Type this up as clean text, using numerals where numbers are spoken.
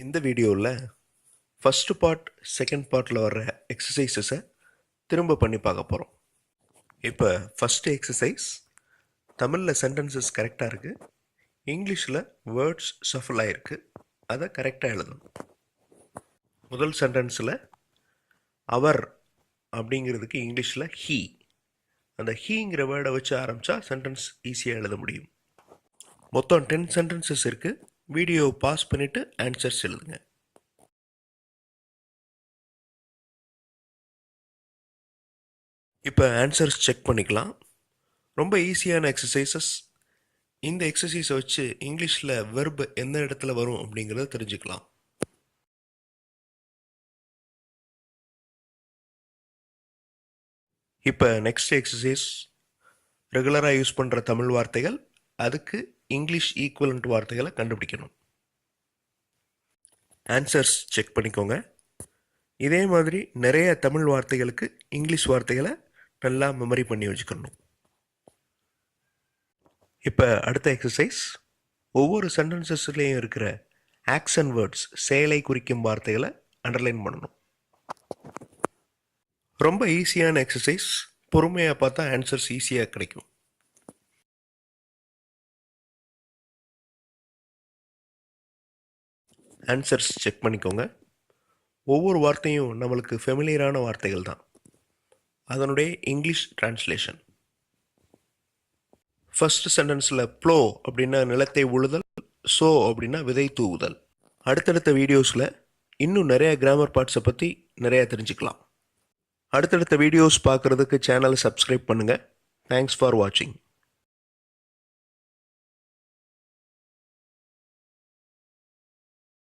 இந்த வீடியோவில் first part second பார்ட்டில் வர்ற எக்ஸசைசஸை திரும்ப பண்ணி பார்க்க போகிறோம். இப்போ ஃபஸ்ட்டு எக்ஸசைஸ் தமிழில் சென்டென்சஸ் கரெக்டாக இருக்குது, இங்கிலீஷில் வேர்ட்ஸ் ஷஃபில் ஆகிருக்கு, அதை கரெக்டாக எழுதணும். முதல் சென்டென்ஸில் அவர் அப்படிங்கிறதுக்கு இங்கிலீஷில் ஹீ, அந்த ஹீங்கிற வேர்டை வச்சு ஆரம்பித்தா சென்டென்ஸ் ஈஸியாக எழுத முடியும். மொத்தம் 10 சென்டென்சஸ் இருக்குது. வீடியோ பாஸ் பண்ணிவிட்டு ஆன்சர்ஸ் எழுதுங்க. இப்போ ஆன்சர்ஸ் செக் பண்ணிக்கலாம். ரொம்ப ஈஸியான எக்ஸசைசஸ். இந்த எக்ஸசைஸை வச்சு இங்கிலீஷில் வெர்ப் எந்த இடத்துல வரும் அப்படிங்கிறத தெரிஞ்சுக்கலாம். இப்போ நெக்ஸ்ட் எக்ஸசைஸ் ரெகுலராக யூஸ் பண்ணுற தமிழ் வார்த்தைகள், அதுக்கு இங்கிலீஷ் ஈக்குவலண்ட் வார்த்தைகளை கண்டுபிடிக்கணும். ஆன்சர்ஸ் செக் பண்ணிக்கோங்க. இதே மாதிரி நிறைய தமிழ் வார்த்தைகளுக்கு இங்கிலீஷ் வார்த்தைகளை நல்லா மெமரி பண்ணி வச்சுக்கணும். இப்போ அடுத்த எக்ஸசைஸ், ஒவ்வொரு சென்டென்சஸ்லேயும் இருக்கிற ஆக்ஷன் வேர்ட்ஸ், செயலை குறிக்கும் வார்த்தைகளை அண்டர்லைன் பண்ணணும். ரொம்ப ஈஸியான எக்ஸசைஸ். பொறுமையாக பார்த்தா ஆன்சர்ஸ் ஈஸியாக கிடைக்கும். ஆன்சர்ஸ் செக் பண்ணிக்கோங்க. ஒவ்வொரு வார்த்தையும் நம்மளுக்கு ஃபெமிலியரான வார்த்தைகள் தான், அதனுடைய இங்கிலீஷ் டிரான்ஸ்லேஷன். ஃபர்ஸ்ட் சென்டென்ஸில் ப்ளோ அப்படின்னா நிலத்தை உழுதல், சோ அப்படின்னா விதை தூவுதல். அடுத்தடுத்த வீடியோஸில் இன்னும் நிறைய கிராமர் பார்ட்ஸை பற்றி நிறையா தெரிஞ்சுக்கலாம். அடுத்தடுத்த வீடியோஸ் பார்க்குறதுக்கு சேனலை சப்ஸ்கிரைப் பண்ணுங்கள். தேங்க்ஸ் ஃபார் வாட்சிங்.